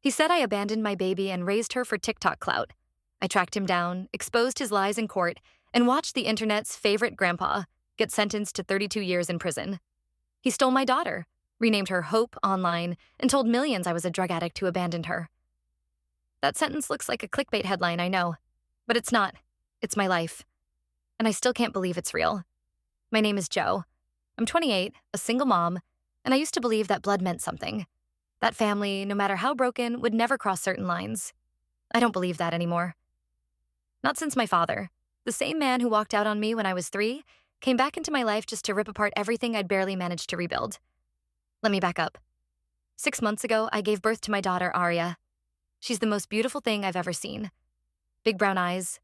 He said I abandoned my baby and raised her for TikTok clout. I tracked him down, exposed his lies in court, and watched the internet's favorite grandpa get sentenced to 32 years in prison. He stole my daughter, renamed her Hope online, and told millions I was a drug addict who abandoned her. That sentence looks like a clickbait headline, I know, but it's not. It's my life. And I still can't believe it's real. My name is Jo. I'm 28, a single mom, and I used to believe that blood meant something. That family, no matter how broken, would never cross certain lines. I don't believe that anymore. Not since my father, the same man who walked out on me when I was 3, came back into my life just to rip apart everything I'd barely managed to rebuild. Let me back up. 6 months ago, I gave birth to my daughter, Aria. She's the most beautiful thing I've ever seen. Big brown eyes,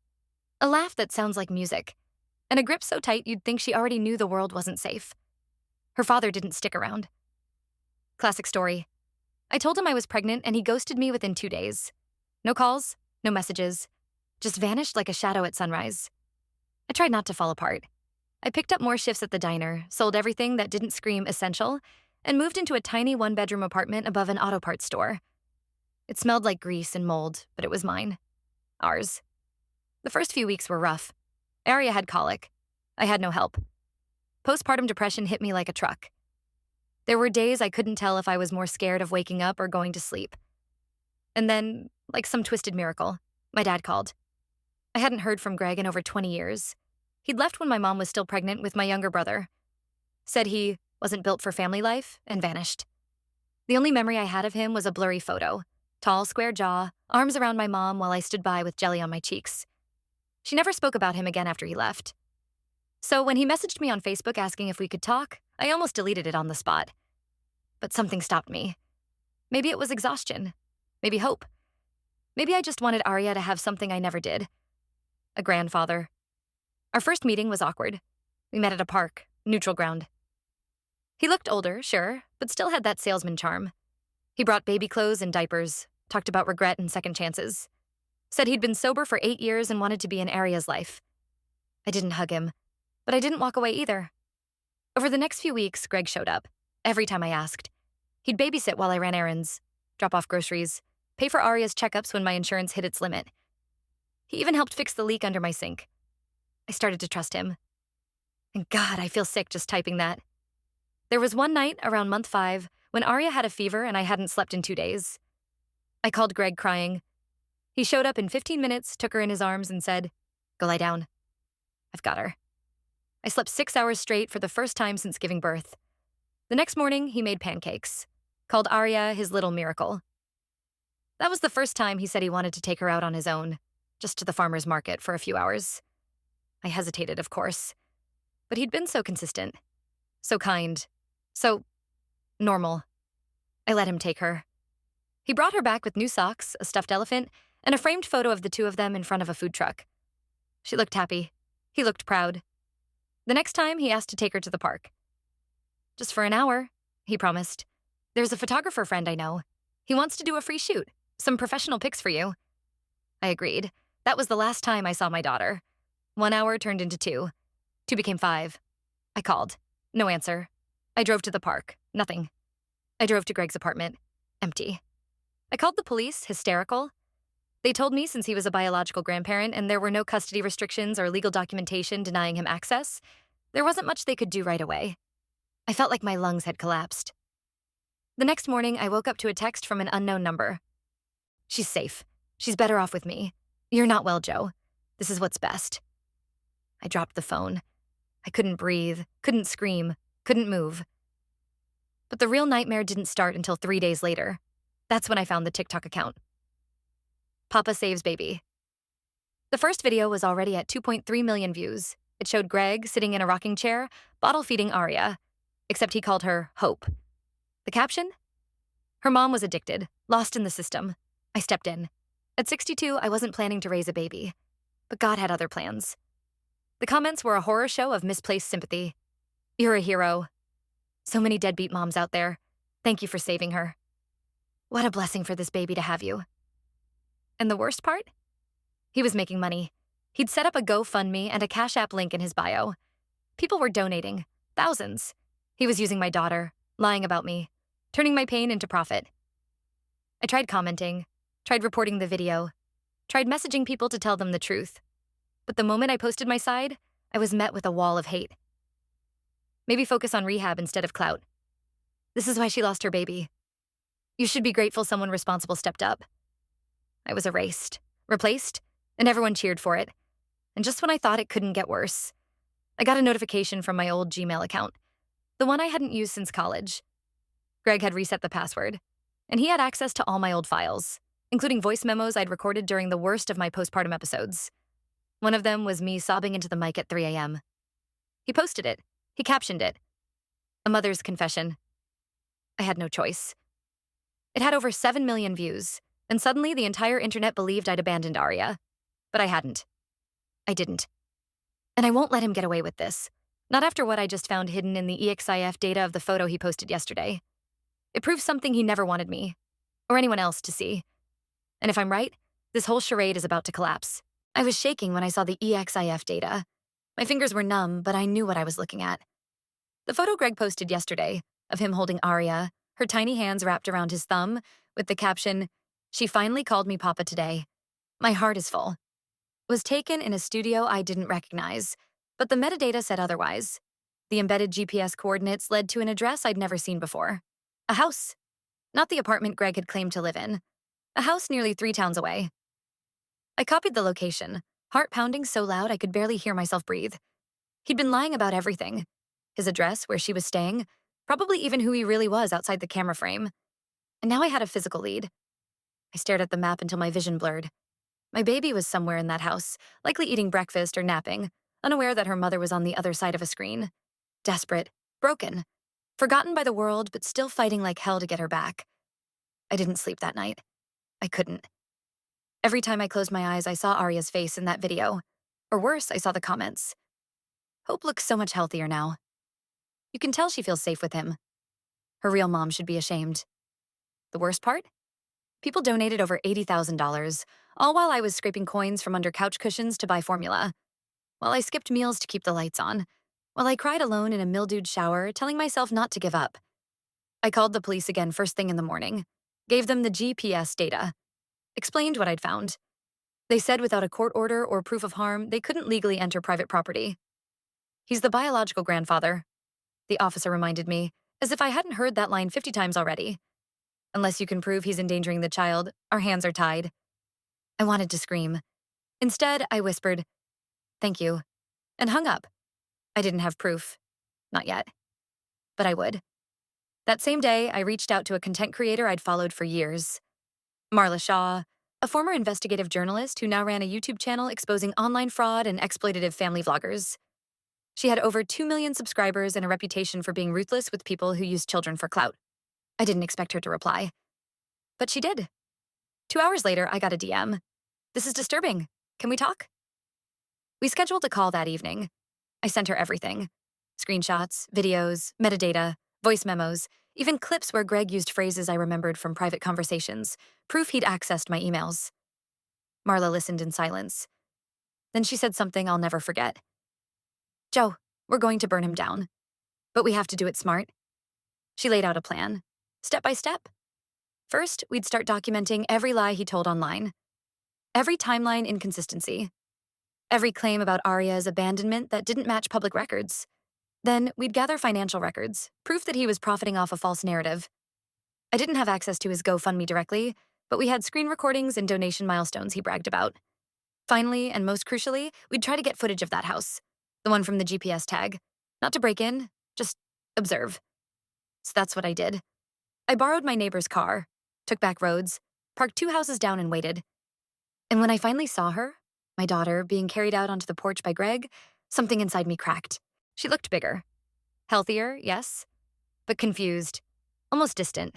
a laugh that sounds like music, and a grip so tight you'd think she already knew the world wasn't safe. Her father didn't stick around. Classic story. I told him I was pregnant and he ghosted me within 2 days. No calls, no messages, just vanished like a shadow at sunrise. I tried not to fall apart. I picked up more shifts at the diner, sold everything that didn't scream essential, and moved into a tiny one-bedroom apartment above an auto parts store. It smelled like grease and mold, but it was mine. Ours. The first few weeks were rough. Aria had colic. I had no help. Postpartum depression hit me like a truck. There were days I couldn't tell if I was more scared of waking up or going to sleep. And then, like some twisted miracle, my dad called. I hadn't heard from Greg in over 20 years. He'd left when my mom was still pregnant with my younger brother. Said he wasn't built for family life and vanished. The only memory I had of him was a blurry photo. Tall, square jaw, arms around my mom while I stood by with jelly on my cheeks. She never spoke about him again after he left. So when he messaged me on Facebook asking if we could talk, I almost deleted it on the spot. But something stopped me. Maybe it was exhaustion. Maybe hope. Maybe I just wanted Aria to have something I never did. A grandfather. Our first meeting was awkward. We met at a park, neutral ground. He looked older, sure, but still had that salesman charm. He brought baby clothes and diapers, talked about regret and second chances. Said he'd been sober for 8 years and wanted to be in Aria's life. I didn't hug him, but I didn't walk away either. Over the next few weeks, Greg showed up, every time I asked. He'd babysit while I ran errands, drop off groceries, pay for Aria's checkups when my insurance hit its limit. He even helped fix the leak under my sink. I started to trust him. And God, I feel sick just typing that. There was one night around month 5 when Aria had a fever and I hadn't slept in 2 days. I called Greg crying. He showed up in 15 minutes, took her in his arms, and said, "Go lie down. I've got her." I slept 6 hours straight for the first time since giving birth. The next morning, he made pancakes, called Aria his little miracle. That was the first time he said he wanted to take her out on his own, just to the farmer's market for a few hours. I hesitated, of course. But he'd been so consistent, so kind, so normal. I let him take her. He brought her back with new socks, a stuffed elephant, and a framed photo of the two of them in front of a food truck. She looked happy. He looked proud. The next time, he asked to take her to the park. "Just for an hour," he promised. "There's a photographer friend I know. He wants to do a free shoot, some professional pics for you." I agreed. That was the last time I saw my daughter. 1 hour turned into 2. 2 became 5. I called. No answer. I drove to the park. Nothing. I drove to Greg's apartment. Empty. I called the police, hysterical. They told me since he was a biological grandparent and there were no custody restrictions or legal documentation denying him access, there wasn't much they could do right away. I felt like my lungs had collapsed. The next morning, I woke up to a text from an unknown number. "She's safe. She's better off with me. You're not well, Jo. This is what's best." I dropped the phone. I couldn't breathe, couldn't scream, couldn't move. But the real nightmare didn't start until 3 days later. That's when I found the TikTok account. Papa Saves Baby. The first video was already at 2.3 million views. It showed Greg sitting in a rocking chair, bottle-feeding Aria, except he called her Hope. The caption? Her mom was addicted, lost in the system. I stepped in. At 62, I wasn't planning to raise a baby, but God had other plans. The comments were a horror show of misplaced sympathy. "You're a hero. So many deadbeat moms out there. Thank you for saving her. What a blessing for this baby to have you." And the worst part? He was making money. He'd set up a GoFundMe and a Cash App link in his bio. People were donating, thousands. He was using my daughter, lying about me, turning my pain into profit. I tried commenting, tried reporting the video, tried messaging people to tell them the truth. But the moment I posted my side, I was met with a wall of hate. Maybe focus on rehab instead of clout. This is why she lost her baby. You should be grateful someone responsible stepped up. I was erased, replaced, and everyone cheered for it. And just when I thought it couldn't get worse, I got a notification from my old Gmail account, the one I hadn't used since college. Greg had reset the password, and he had access to all my old files, including voice memos I'd recorded during the worst of my postpartum episodes. One of them was me sobbing into the mic at 3 a.m. He posted it. He captioned it. A mother's confession. I had no choice. It had over 7 million views, and suddenly the entire internet believed I'd abandoned Arya. But I hadn't. I didn't. And I won't let him get away with this. Not after what I just found hidden in the EXIF data of the photo he posted yesterday. It proves something he never wanted me, or anyone else, to see. And if I'm right, this whole charade is about to collapse. I was shaking when I saw the EXIF data. My fingers were numb, but I knew what I was looking at. The photo Greg posted yesterday, of him holding Arya, her tiny hands wrapped around his thumb, with the caption, "She finally called me Papa today. My heart is full," was taken in a studio I didn't recognize, but the metadata said otherwise. The embedded GPS coordinates led to an address I'd never seen before. A house. Not the apartment Greg had claimed to live in. A house nearly 3 towns away. I copied the location, heart pounding so loud I could barely hear myself breathe. He'd been lying about everything. His address, where she was staying, probably even who he really was outside the camera frame. And now I had a physical lead. I stared at the map until my vision blurred. My baby was somewhere in that house, likely eating breakfast or napping, unaware that her mother was on the other side of a screen. Desperate, broken, forgotten by the world, but still fighting like hell to get her back. I didn't sleep that night. I couldn't. Every time I closed my eyes, I saw Arya's face in that video. Or worse, I saw the comments. Hope looks so much healthier now. You can tell she feels safe with him. Her real mom should be ashamed. The worst part? People donated over $80,000, all while I was scraping coins from under couch cushions to buy formula. While I skipped meals to keep the lights on. While I cried alone in a mildewed shower, telling myself not to give up. I called the police again first thing in the morning. Gave them the GPS data. Explained what I'd found. They said without a court order or proof of harm, they couldn't legally enter private property. He's the biological grandfather, the officer reminded me, as if I hadn't heard that line 50 times already. Unless you can prove he's endangering the child, our hands are tied. I wanted to scream. Instead, I whispered, "Thank you," and hung up. I didn't have proof. Not yet. But I would. That same day, I reached out to a content creator I'd followed for years. Marla Shaw, a former investigative journalist who now ran a YouTube channel exposing online fraud and exploitative family vloggers. She had over 2 million subscribers and a reputation for being ruthless with people who used children for clout. I didn't expect her to reply. But she did. 2 hours later, I got a DM. "This is disturbing. Can we talk?" We scheduled a call that evening. I sent her everything. Screenshots, videos, metadata, voice memos, even clips where Greg used phrases I remembered from private conversations, proof he'd accessed my emails. Marla listened in silence. Then she said something I'll never forget. "Joe, we're going to burn him down. But we have to do it smart." She laid out a plan, step by step. First, we'd start documenting every lie he told online. Every timeline inconsistency. Every claim about Arya's abandonment that didn't match public records. Then, we'd gather financial records, proof that he was profiting off a false narrative. I didn't have access to his GoFundMe directly, but we had screen recordings and donation milestones he bragged about. Finally, and most crucially, we'd try to get footage of that house, the one from the GPS tag. Not to break in, just observe. So that's what I did. I borrowed my neighbor's car, took back roads, parked 2 houses down and waited. And when I finally saw her, my daughter, being carried out onto the porch by Greg, something inside me cracked. She looked bigger. Healthier, yes, but confused, almost distant.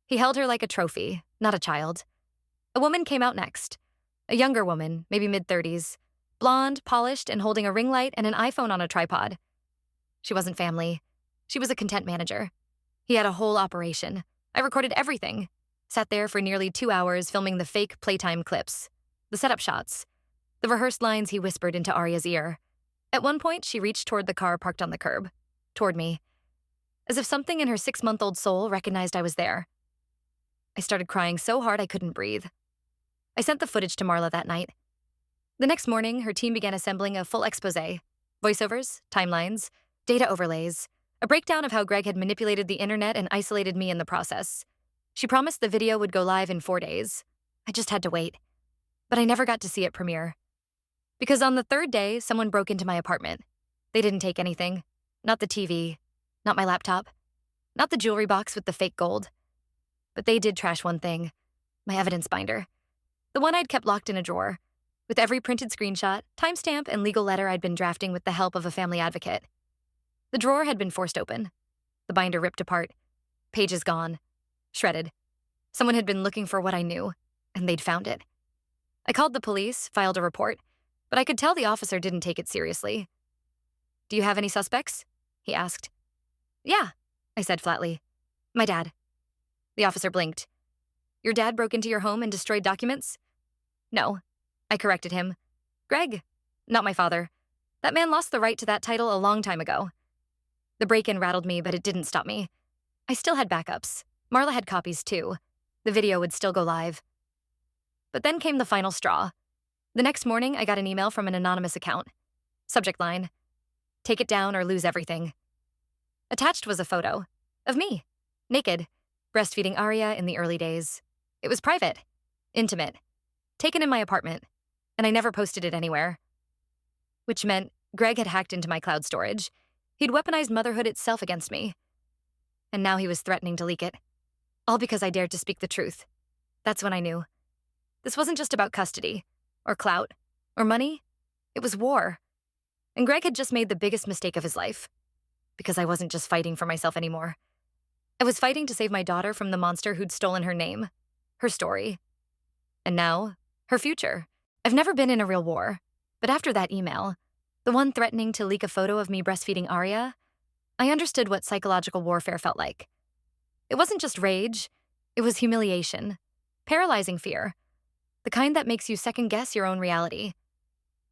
He held her like a trophy, not a child. A woman came out next. A younger woman, maybe mid-30s, blonde, polished, and holding a ring light and an iPhone on a tripod. She wasn't family. She was a content manager. He had a whole operation. I recorded everything. Sat there for nearly 2 hours filming the fake playtime clips, the setup shots, the rehearsed lines he whispered into Arya's ear. At one point, she reached toward the car parked on the curb, toward me, as if something in her 6-month-old soul recognized I was there. I started crying so hard I couldn't breathe. I sent the footage to Marla that night. The next morning, her team began assembling a full exposé: voiceovers, timelines, data overlays, a breakdown of how Greg had manipulated the internet and isolated me in the process. She promised the video would go live in 4 days. I just had to wait. But I never got to see it premiere. Because on the third day, someone broke into my apartment. They didn't take anything. Not the TV, not my laptop, not the jewelry box with the fake gold. But they did trash one thing: my evidence binder. The one I'd kept locked in a drawer, with every printed screenshot, timestamp, and legal letter I'd been drafting with the help of a family advocate. The drawer had been forced open, the binder ripped apart, pages gone, shredded. Someone had been looking for what I knew, and they'd found it. I called the police, filed a report, but I could tell the officer didn't take it seriously. "Do you have any suspects?" he asked. "Yeah," I said flatly. "My dad." The officer blinked. "Your dad broke into your home and destroyed documents?" "No," I corrected him. "Greg, not my father. That man lost the right to that title a long time ago." The break-in rattled me, but it didn't stop me. I still had backups. Marla had copies too. The video would still go live. But then came the final straw. The next morning, I got an email from an anonymous account. Subject line: "Take it down or lose everything." Attached was a photo of me, naked, breastfeeding Arya in the early days. It was private, intimate, taken in my apartment, and I never posted it anywhere. Which meant Greg had hacked into my cloud storage. He'd weaponized motherhood itself against me. And now he was threatening to leak it. All because I dared to speak the truth. That's when I knew. This wasn't just about custody, or clout, or money. It was war. And Greg had just made the biggest mistake of his life. Because I wasn't just fighting for myself anymore. I was fighting to save my daughter from the monster who'd stolen her name, her story, and now, her future. I've never been in a real war, but after that email, the one threatening to leak a photo of me breastfeeding Arya, I understood what psychological warfare felt like. It wasn't just rage, it was humiliation, paralyzing fear, the kind that makes you second-guess your own reality.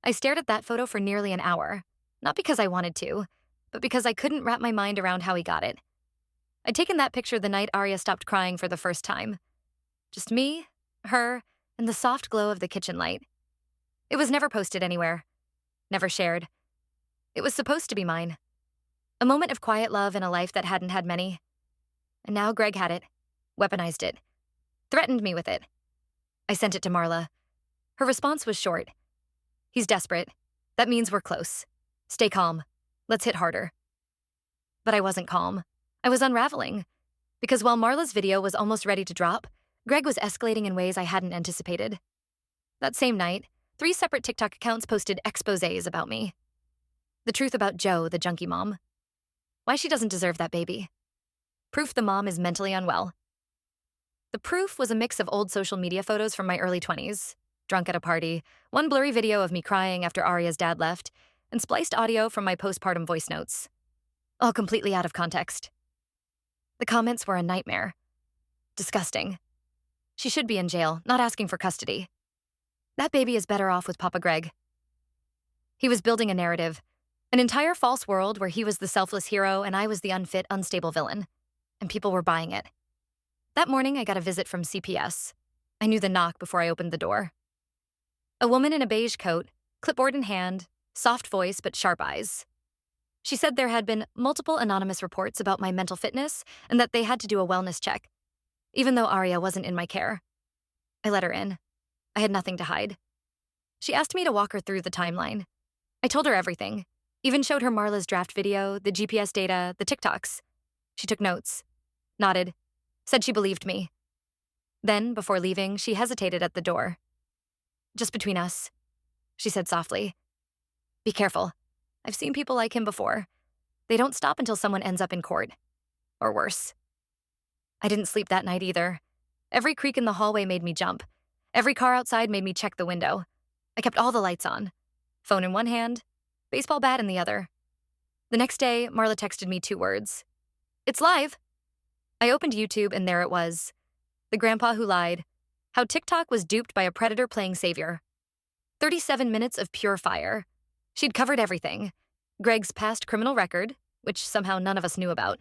I stared at that photo for nearly an hour, not because I wanted to, but because I couldn't wrap my mind around how he got it. I'd taken that picture the night Arya stopped crying for the first time. Just me, her, and the soft glow of the kitchen light. It was never posted anywhere, never shared. It was supposed to be mine. A moment of quiet love in a life that hadn't had many. And now Greg had it, weaponized it, threatened me with it. I sent it to Marla. Her response was short. "He's desperate. That means we're close. Stay calm. Let's hit harder." But I wasn't calm. I was unraveling. Because while Marla's video was almost ready to drop, Greg was escalating in ways I hadn't anticipated. That same night, 3 separate TikTok accounts posted exposés about me. The truth about Jo, the junkie mom. Why she doesn't deserve that baby. Proof the mom is mentally unwell. The proof was a mix of old social media photos from my early 20s, drunk at a party, one blurry video of me crying after Arya's dad left, and spliced audio from my postpartum voice notes. All completely out of context. The comments were a nightmare. Disgusting. She should be in jail, not asking for custody. That baby is better off with Papa Greg. He was building a narrative, an entire false world where he was the selfless hero and I was the unfit, unstable villain. And people were buying it. That morning, I got a visit from CPS. I knew the knock before I opened the door. A woman in a beige coat, clipboard in hand, soft voice but sharp eyes. She said there had been multiple anonymous reports about my mental fitness and that they had to do a wellness check, even though Arya wasn't in my care. I let her in. I had nothing to hide. She asked me to walk her through the timeline. I told her everything, even showed her Marla's draft video, the GPS data, the TikToks. She took notes, nodded, said she believed me. Then, before leaving, she hesitated at the door. "Just between us," she said softly. "Be careful. I've seen people like him before. They don't stop until someone ends up in court. Or worse." I didn't sleep that night either. Every creak in the hallway made me jump. Every car outside made me check the window. I kept all the lights on. Phone in one hand, baseball bat in the other. The next day, Marla texted me 2 words. "It's live." I opened YouTube and there it was. The grandpa who lied. How TikTok was duped by a predator playing savior. 37 minutes of pure fire. She'd covered everything. Greg's past criminal record, which somehow none of us knew about.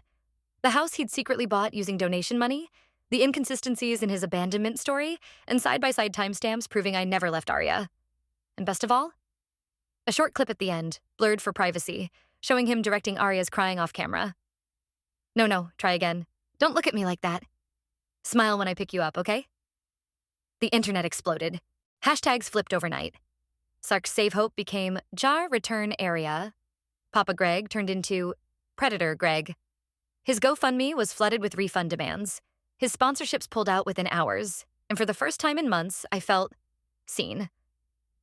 The house he'd secretly bought using donation money. the inconsistencies in his abandonment story, and side-by-side timestamps proving I never left Arya. And best of all, a short clip at the end, blurred for privacy, showing him directing Arya's crying off camera. No, try again. Don't look at me like that. Smile when I pick you up, okay? The internet exploded. Hashtags flipped overnight. Sark's Save Hope became Jar Return Area. Papa Greg turned into Predator Greg. His GoFundMe was flooded with refund demands. His sponsorships pulled out within hours, and for the first time in months, I felt seen.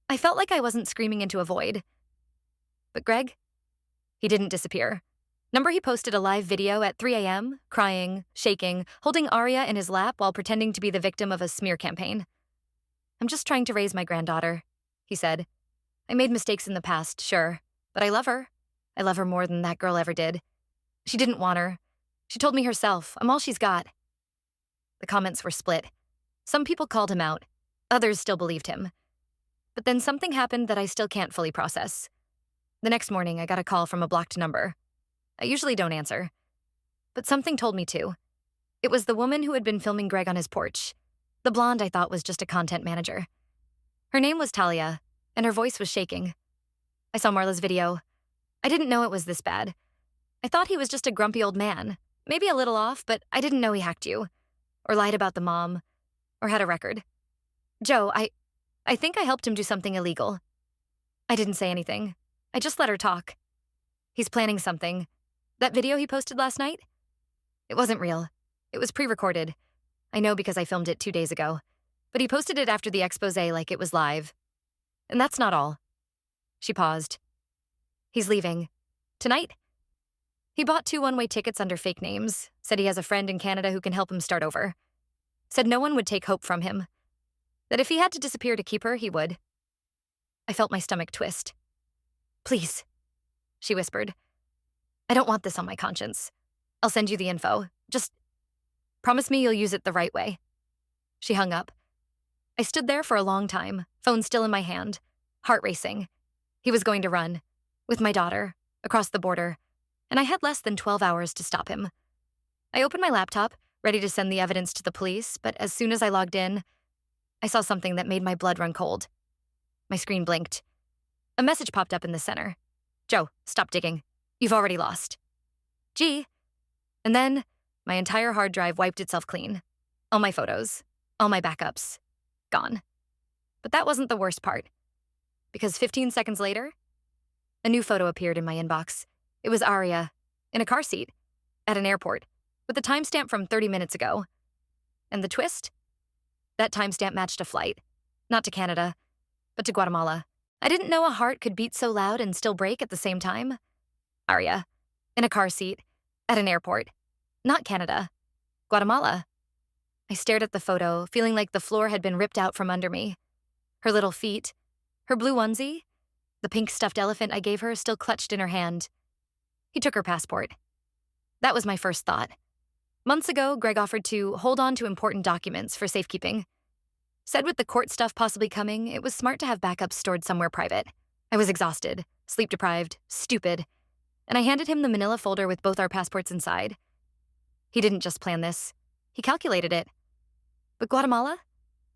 I felt like I wasn't screaming into a void. But Greg? He didn't disappear. Number he posted a live video at 3 a.m., crying, shaking, holding Arya in his lap while pretending to be the victim of a smear campaign. I'm just trying to raise my granddaughter, he said. I made mistakes in the past, sure, but I love her. I love her more than that girl ever did. She didn't want her. She told me herself, I'm all she's got. The comments were split. Some people called him out. Others still believed him. But then something happened that I still can't fully process. The next morning, I got a call from a blocked number. I usually don't answer. But something told me to. It was the woman who had been filming Greg on his porch. The blonde I thought was just a content manager. Her name was Talia, and her voice was shaking. I saw Marla's video. I didn't know it was this bad. I thought he was just a grumpy old man. Maybe a little off, but I didn't know he hacked you. Or lied about the mom. Or had a record. Joe, I think I helped him do something illegal. I didn't say anything. I just let her talk. He's planning something. That video he posted last night? It wasn't real. It was pre-recorded. I know because I filmed it 2 days ago. But he posted it after the expose like it was live. And that's not all. She paused. He's leaving. Tonight? He bought 2 one-way tickets under fake names, said he has a friend in Canada who can help him start over. Said no one would take Hope from him. That if he had to disappear to keep her, he would. I felt my stomach twist. Please, she whispered. I don't want this on my conscience. I'll send you the info. Just promise me you'll use it the right way. She hung up. I stood there for a long time, phone still in my hand, heart racing. He was going to run, with my daughter, across the border, and I had less than 12 hours to stop him. I opened my laptop, ready to send the evidence to the police, but as soon as I logged in, I saw something that made my blood run cold. My screen blinked. A message popped up in the center. Joe, stop digging. You've already lost. Gee. And then, my entire hard drive wiped itself clean. All my photos, all my backups, gone. But that wasn't the worst part. Because 15 seconds later, a new photo appeared in my inbox. It was Arya, in a car seat, at an airport, with a timestamp from 30 minutes ago. And the twist? That timestamp matched a flight. Not to Canada, but to Guatemala. I didn't know a heart could beat so loud and still break at the same time. Arya, in a car seat, at an airport. Not Canada. Guatemala. I stared at the photo, feeling like the floor had been ripped out from under me. Her little feet, her blue onesie, the pink stuffed elephant I gave her still clutched in her hand. He took her passport. That was my first thought. Months ago, Greg offered to hold on to important documents for safekeeping. Said with the court stuff possibly coming, it was smart to have backups stored somewhere private. I was exhausted, sleep-deprived, stupid, and I handed him the manila folder with both our passports inside. He didn't just plan this. He calculated it. But Guatemala?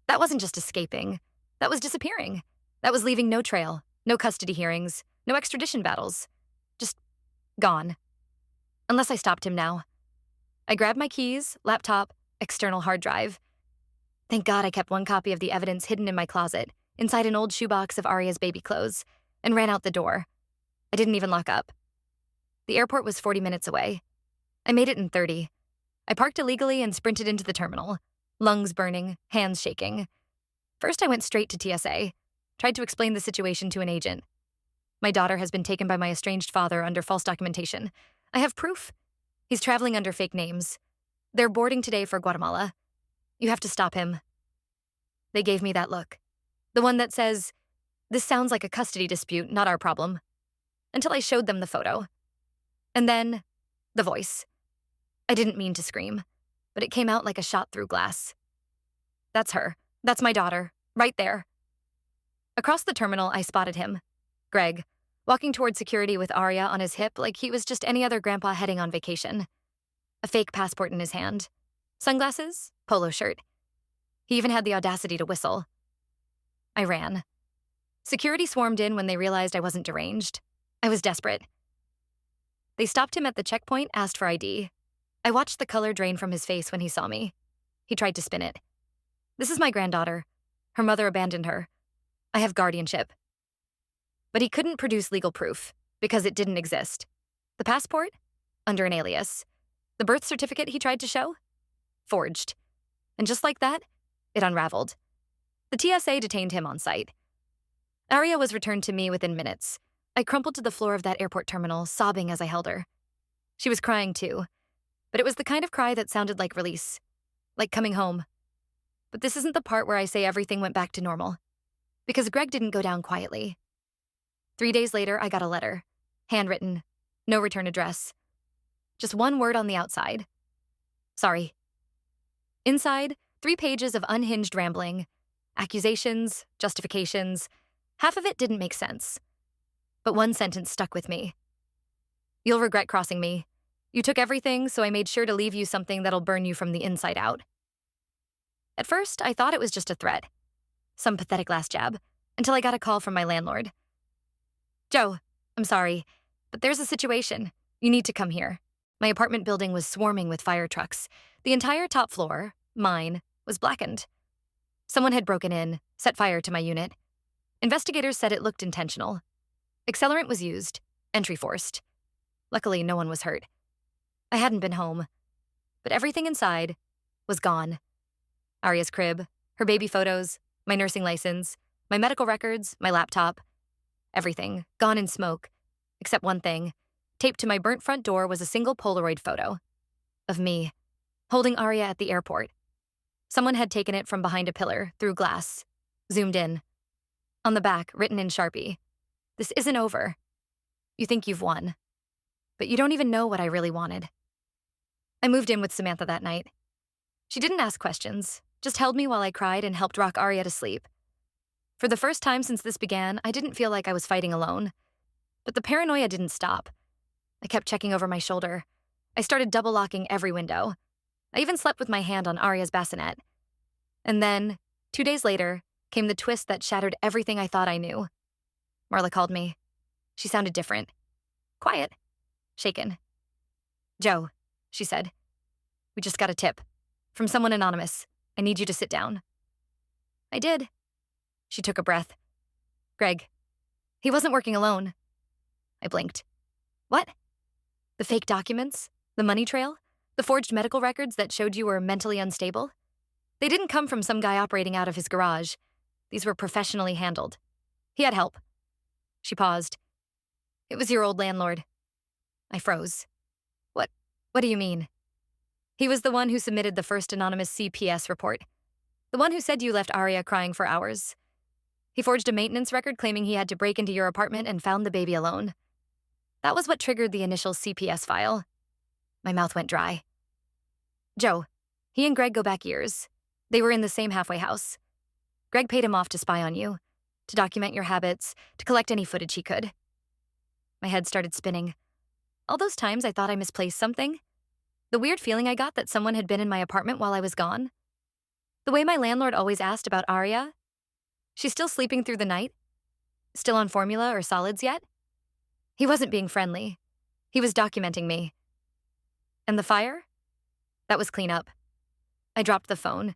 That wasn't just escaping. That was disappearing. That was leaving no trail, no custody hearings, no extradition battles. Just gone. Unless I stopped him now. I grabbed my keys, laptop, external hard drive. Thank God I kept one copy of the evidence hidden in my closet, inside an old shoebox of Arya's baby clothes, and ran out the door. I didn't even lock up. The airport was 40 minutes away. I made it in 30. I parked illegally and sprinted into the terminal, lungs burning, hands shaking. First, I went straight to TSA, tried to explain the situation to an agent. My daughter has been taken by my estranged father under false documentation. I have proof. He's traveling under fake names. They're boarding today for Guatemala. You have to stop him. They gave me that look. The one that says, this sounds like a custody dispute, not our problem. Until I showed them the photo. And then, the voice. I didn't mean to scream, but it came out like a shot through glass. That's her. That's my daughter. Right there. Across the terminal, I spotted him. Greg, walking toward security with Arya on his hip like he was just any other grandpa heading on vacation. A fake passport in his hand. Sunglasses? polo shirt. He even had the audacity to whistle. I ran. Security swarmed in when they realized I wasn't deranged. I was desperate. They stopped him at the checkpoint, asked for ID. I watched the color drain from his face when he saw me. He tried to spin it. This is my granddaughter. Her mother abandoned her. I have guardianship. But he couldn't produce legal proof because it didn't exist. The passport? Under an alias. The birth certificate he tried to show? Forged. And just like that, it unraveled. The TSA detained him on site. Arya was returned to me within minutes. I crumpled to the floor of that airport terminal, sobbing as I held her. She was crying too, but it was the kind of cry that sounded like release, like coming home. But this isn't the part where I say everything went back to normal, because Greg didn't go down quietly. 3 days later, I got a letter, handwritten, no return address. Just one word on the outside. Sorry. Inside, 3 pages of unhinged rambling, accusations, justifications. Half of it didn't make sense. But one sentence stuck with me. You'll regret crossing me. You took everything, so I made sure to leave you something that'll burn you from the inside out. At first, I thought it was just a threat. Some pathetic last jab, until I got a call from my landlord. Joe, I'm sorry, but there's a situation. You need to come here. My apartment building was swarming with fire trucks. The entire top floor, mine, was blackened. Someone had broken in, set fire to my unit. Investigators said it looked intentional. Accelerant was used, entry forced. Luckily, no one was hurt. I hadn't been home, but everything inside was gone. Arya's crib, her baby photos, my nursing license, my medical records, my laptop. Everything, gone in smoke, except one thing. Taped to my burnt front door was a single Polaroid photo of me, holding Arya at the airport. Someone had taken it from behind a pillar, through glass, zoomed in. On the back, written in Sharpie, "This isn't over. You think you've won, but you don't even know what I really wanted." I moved in with Samantha that night. She didn't ask questions, just held me while I cried and helped rock Arya to sleep. For the first time since this began, I didn't feel like I was fighting alone. But the paranoia didn't stop. I kept checking over my shoulder. I started double-locking every window. I even slept with my hand on Arya's bassinet. And then, 2 days later, came the twist that shattered everything I thought I knew. Marla called me. She sounded different. Quiet. Shaken. "Joe," she said. "We just got a tip. From someone anonymous. I need you to sit down." I did. She took a breath. "Greg. He wasn't working alone." I blinked. "What? The fake documents? The money trail? The forged medical records that showed you were mentally unstable? They didn't come from some guy operating out of his garage. These were professionally handled. He had help." She paused. "It was your old landlord." I froze. What do you mean?" "He was the one who submitted the first anonymous CPS report. The one who said you left Arya crying for hours. He forged a maintenance record claiming he had to break into your apartment and found the baby alone. That was what triggered the initial CPS file." My mouth went dry. "Joe, he and Greg go back years. They were in the same halfway house. Greg paid him off to spy on you, to document your habits, to collect any footage he could." My head started spinning. All those times I thought I misplaced something. The weird feeling I got that someone had been in my apartment while I was gone. The way my landlord always asked about Arya. She's still sleeping through the night? Still on formula or solids yet? He wasn't being friendly. He was documenting me. And the fire? That was cleanup. I dropped the phone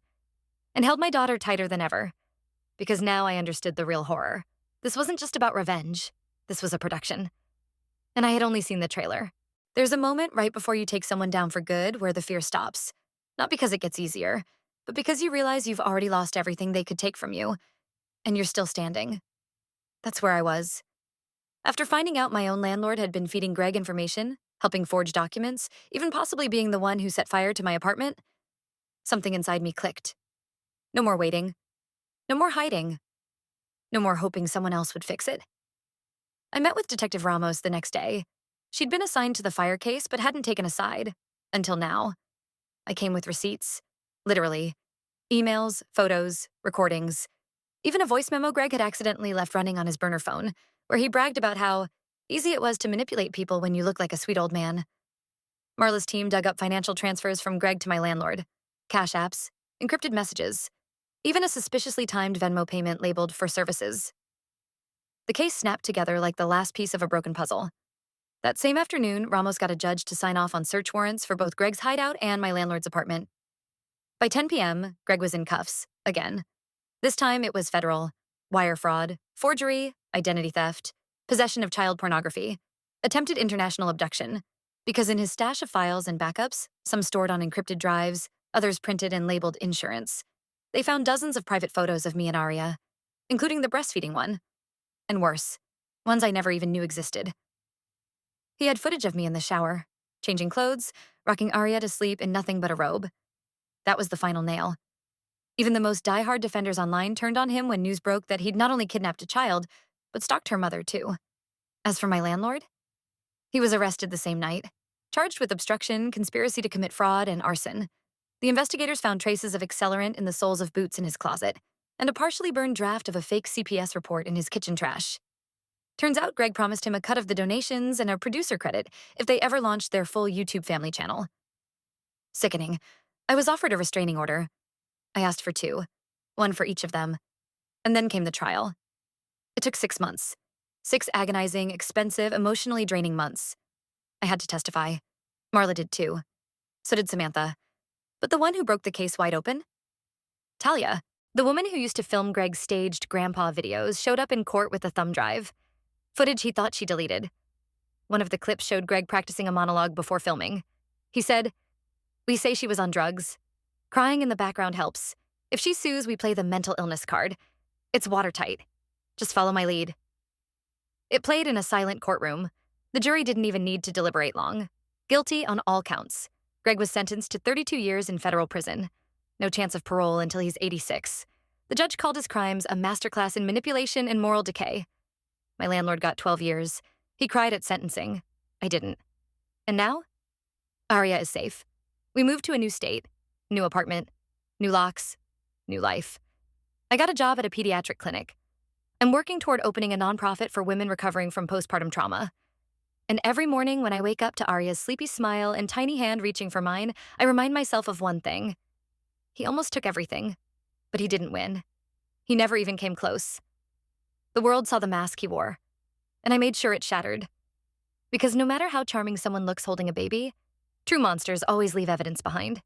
and held my daughter tighter than ever, because now I understood the real horror. This wasn't just about revenge. This was a production. And I had only seen the trailer. There's a moment right before you take someone down for good where the fear stops. Not because it gets easier, but because you realize you've already lost everything they could take from you, and you're still standing. That's where I was. After finding out my own landlord had been feeding Greg information, helping forge documents, even possibly being the one who set fire to my apartment, something inside me clicked. No more waiting. No more hiding. No more hoping someone else would fix it. I met with Detective Ramos the next day. She'd been assigned to the fire case but hadn't taken a side. Until now. I came with receipts. Literally. Emails, photos, recordings. Even a voice memo Greg had accidentally left running on his burner phone, where he bragged about how easy it was to manipulate people when you look like a sweet old man. Marla's team dug up financial transfers from Greg to my landlord. Cash apps, encrypted messages, even a suspiciously timed Venmo payment labeled for services. The case snapped together like the last piece of a broken puzzle. That same afternoon, Ramos got a judge to sign off on search warrants for both Greg's hideout and my landlord's apartment. By 10 p.m., Greg was in cuffs, again. This time it was federal: wire fraud, forgery, identity theft, possession of child pornography, attempted international abduction, because in his stash of files and backups, some stored on encrypted drives, others printed and labeled insurance, they found dozens of private photos of me and Aria, including the breastfeeding one, and worse, ones I never even knew existed. He had footage of me in the shower, changing clothes, rocking Aria to sleep in nothing but a robe. That was the final nail. Even the most diehard defenders online turned on him when news broke that he'd not only kidnapped a child, but stalked her mother too. As for my landlord, he was arrested the same night, charged with obstruction, conspiracy to commit fraud, and arson. The investigators found traces of accelerant in the soles of boots in his closet, and a partially burned draft of a fake CPS report in his kitchen trash. Turns out Greg promised him a cut of the donations and a producer credit if they ever launched their full YouTube family channel. Sickening. I was offered a restraining order. I asked for 2, one for each of them. And then came the trial. It took 6 months. 6 agonizing, expensive, emotionally draining months. I had to testify. Marla did too. So did Samantha. But the one who broke the case wide open? Talia, the woman who used to film Greg's staged grandpa videos, showed up in court with a thumb drive. Footage he thought she deleted. One of the clips showed Greg practicing a monologue before filming. He said, "We say she was on drugs. Crying in the background helps. If she sues, we play the mental illness card. It's watertight. Just follow my lead." It played in a silent courtroom. The jury didn't even need to deliberate long. Guilty on all counts. Greg was sentenced to 32 years in federal prison. No chance of parole until he's 86. The judge called his crimes a masterclass in manipulation and moral decay. My landlord got 12 years. He cried at sentencing. I didn't. And now? Aria is safe. We moved to a new state, new apartment, new locks, new life. I got a job at a pediatric clinic. I'm working toward opening a nonprofit for women recovering from postpartum trauma. And every morning when I wake up to Aria's sleepy smile and tiny hand reaching for mine, I remind myself of one thing. He almost took everything, but he didn't win. He never even came close. The world saw the mask he wore, and I made sure it shattered. Because no matter how charming someone looks holding a baby, true monsters always leave evidence behind.